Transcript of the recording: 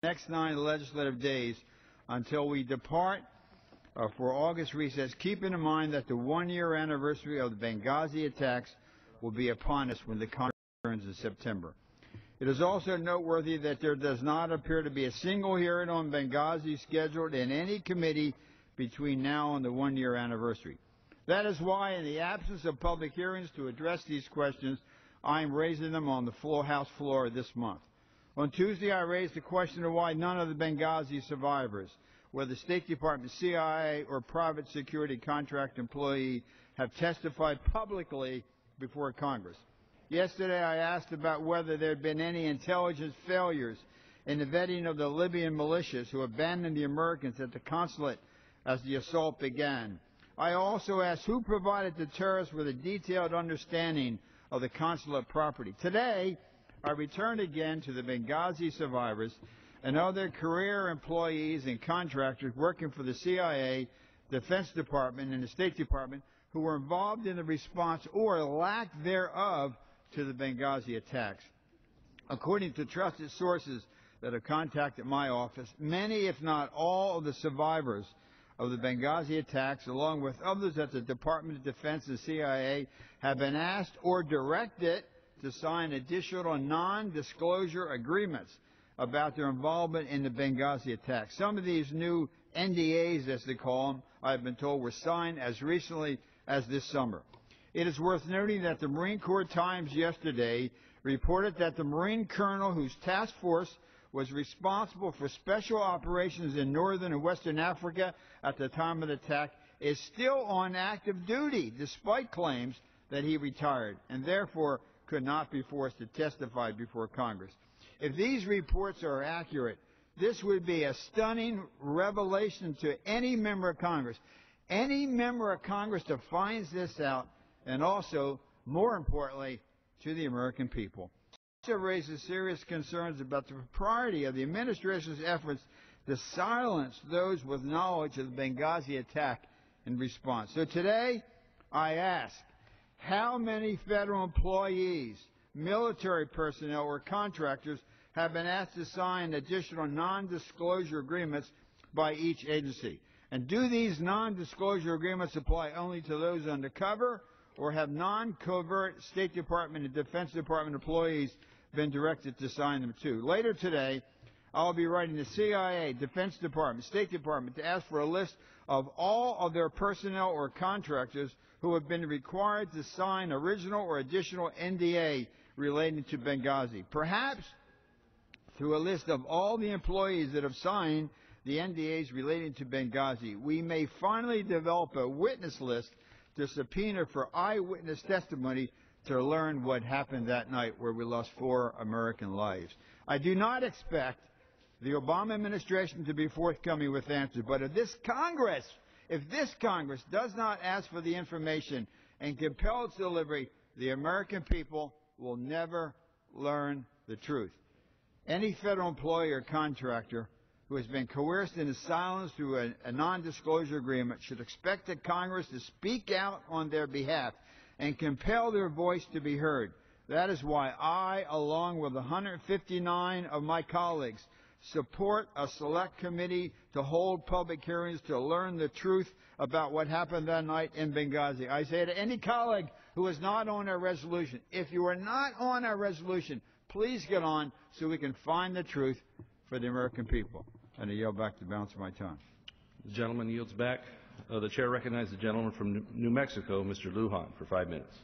next 9 legislative days until we depart for August recess, keeping in mind that the 1-year anniversary of the Benghazi attacks will be upon us when the Congress returns in September. It is also noteworthy that there does not appear to be a single hearing on Benghazi scheduled in any committee between now and the 1-year anniversary. That is why, in the absence of public hearings to address these questions, I am raising them on the House floor this month. On Tuesday, I raised the question of why none of the Benghazi survivors, whether State Department, CIA, or private security contract employee, have testified publicly before Congress. Yesterday, I asked about whether there had been any intelligence failures in the vetting of the Libyan militias who abandoned the Americans at the consulate as the assault began. I also asked who provided the terrorists with a detailed understanding of the consulate property. Today, I return again to the Benghazi survivors and other career employees and contractors working for the CIA, Defense Department, and the State Department who were involved in the response or lack thereof to the Benghazi attacks. According to trusted sources that have contacted my office, many, if not all, of the survivors of the Benghazi attacks, along with others at the Department of Defense and CIA, have been asked or directed to sign additional non-disclosure agreements about their involvement in the Benghazi attacks. Some of these new NDAs, as they call them, I've been told, were signed as recently as this summer. It is worth noting that the Marine Corps Times yesterday reported that the Marine colonel whose task force was responsible for special operations in northern and western Africa at the time of the attack is still on active duty, despite claims that he retired, and therefore could not be forced to testify before Congress. If these reports are accurate, this would be a stunning revelation to any member of Congress. Any member of Congress that finds this out, and also, more importantly, to the American people. It also raises serious concerns about the propriety of the administration's efforts to silence those with knowledge of the Benghazi attack in response. So today, I ask, how many federal employees, military personnel, or contractors have been asked to sign additional non-disclosure agreements by each agency? And do these non-disclosure agreements apply only to those undercover, or have non-covert State Department and Defense Department employees been directed to sign them too? Later today, I'll be writing the CIA, Defense Department, State Department to ask for a list of all of their personnel or contractors who have been required to sign original or additional NDA relating to Benghazi. Perhaps through a list of all the employees that have signed the NDAs relating to Benghazi, we may finally develop a witness list to subpoena for eyewitness testimony to learn what happened that night where we lost 4 American lives. I do not expect the Obama administration to be forthcoming with answers, but if this Congress does not ask for the information and compel its delivery, the American people will never learn the truth. Any federal employee or contractor who has been coerced into silence through a non-disclosure agreement should expect the Congress to speak out on their behalf and compel their voice to be heard. That is why I, along with 159 of my colleagues, support a select committee to hold public hearings to learn the truth about what happened that night in Benghazi. I say to any colleague who is not on our resolution, if you are not on our resolution, please get on so we can find the truth for the American people. And I yield back the balance of my time. The gentleman yields back. The chair recognizes the gentleman from New Mexico, Mr. Lujan, for 5 minutes.